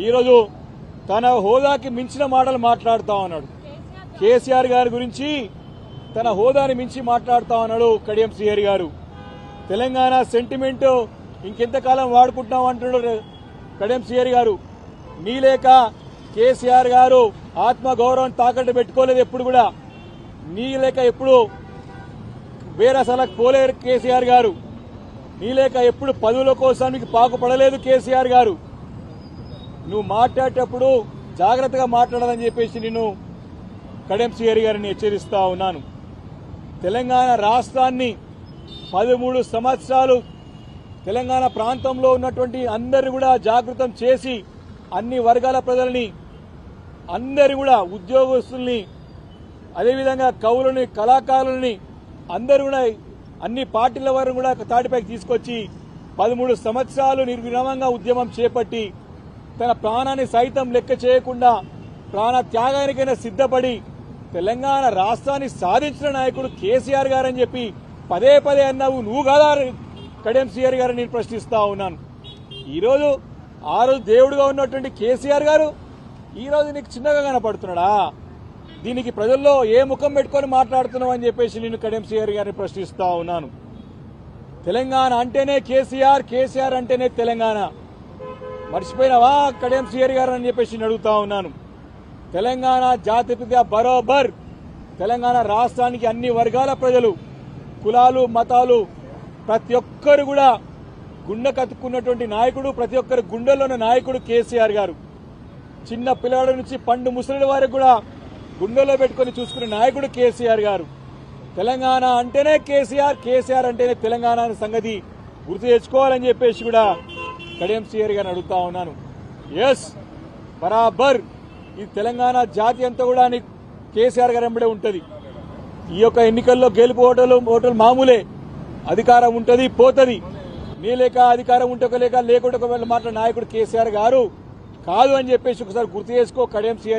ఈరోజు తన హోదాకి మించిన మాటలు మాట్లాడుతా ఉన్నాడు. కేసీఆర్ గారి గురించి తన హోదాని మించి మాట్లాడుతా ఉన్నాడు కడియం శ్రీహరి గారు. తెలంగాణ సెంటిమెంట్ ఇంకెంతకాలం వాడుకుంటున్నాం అంటున్నాడు కడియం శ్రీహరి గారు. నీ లేక కేసీఆర్ గారు ఆత్మగౌరవం తాకట్టు పెట్టుకోలేదు ఎప్పుడు కూడా. నీ లేక ఎప్పుడు వేరే సలకు పోలేరు కేసీఆర్ గారు. నీ లేక ఎప్పుడు పదవుల కోసానికి పాకుపడలేదు కేసీఆర్ గారు. నువ్వు మాట్లాడేటప్పుడు జాగ్రత్తగా మాట్లాడాలని చెప్పేసి నేను కడియం శ్రీహరి గారిని హెచ్చరిస్తా ఉన్నాను. తెలంగాణ రాష్ట్రాన్ని 13 సంవత్సరాలు తెలంగాణ ప్రాంతంలో ఉన్నటువంటి అందరినీ కూడా జాగృతం చేసి అన్ని వర్గాల ప్రజల్ని అందరి కూడా ఉద్యోగస్తుల్ని అదేవిధంగా కవులని కళాకారులని అందరూ కూడా అన్ని పార్టీల వారిని కూడా తాటిపైకి తీసుకొచ్చి 13 సంవత్సరాలు నిర్విరామంగా ఉద్యమం చేపట్టి తన ప్రాణాన్ని సైతం లెక్క చేయకుండా ప్రాణ త్యాగానికైనా సిద్ధపడి తెలంగాణ రాష్ట్రాన్ని సాధించిన నాయకుడు కేసీఆర్ గారని చెప్పి పదే పదే అన్నావు. నువ్వు కాదా కడియం శ్రీహరి గారిని నేను ప్రశ్నిస్తా ఉన్నాను. ఈరోజు ఆ రోజు దేవుడుగా ఉన్నటువంటి కేసీఆర్ గారు ఈరోజు నీకు చిన్నగా కనపడుతున్నాడా? దీనికి ప్రజల్లో ఏ ముఖం పెట్టుకొని మాట్లాడుతున్నావు అని చెప్పేసి నేను కడియం శ్రీహరి గారిని ప్రశ్నిస్తా ఉన్నాను. తెలంగాణ అంటేనే కేసీఆర్, కేసీఆర్ అంటేనే తెలంగాణ. మర్చిపోయినావా కడియం శ్రీహరి గారు అని చెప్పేసి నేను అడుగుతా ఉన్నాను. తెలంగాణ జాతిపిత బరోబర్ తెలంగాణ రాష్ట్రానికి అన్ని వర్గాల ప్రజలు, కులాలు, మతాలు ప్రతి ఒక్కరు కూడా గుండె కత్తుకున్నటువంటి నాయకుడు, ప్రతి ఒక్కరి గుండెల్లో ఉన్న నాయకుడు కేసీఆర్ గారు. చిన్న పిల్లవాడి నుంచి పండు ముసలి వారికి కూడా గుండెలో పెట్టుకుని చూసుకునే నాయకుడు కేసీఆర్ గారు. తెలంగాణ అంటేనే కేసీఆర్, కేసీఆర్ అంటేనే తెలంగాణ అనే సంగతి గుర్తు తెచ్చుకోవాలని చెప్పేసి కూడా కడియం శ్రీహరి గారిని అడుగుతా ఉన్నాను. ఎస్, బరాబర్ ఈ తెలంగాణ జాతి అంతా కూడా కేసీఆర్ గారు వెంబడే ఉంటది. ఈ యొక్క ఎన్నికల్లో గెలుపు ఓటలు మామూలే. అధికారం ఉంటది, పోతది. నీ లేక అధికారం ఉంటే లేక లేకుండా మాట్లాడే నాయకుడు కేసీఆర్ గారు కాదు అని చెప్పేసి ఒకసారి గుర్తు చేసుకో కడియం శ్రీహరి.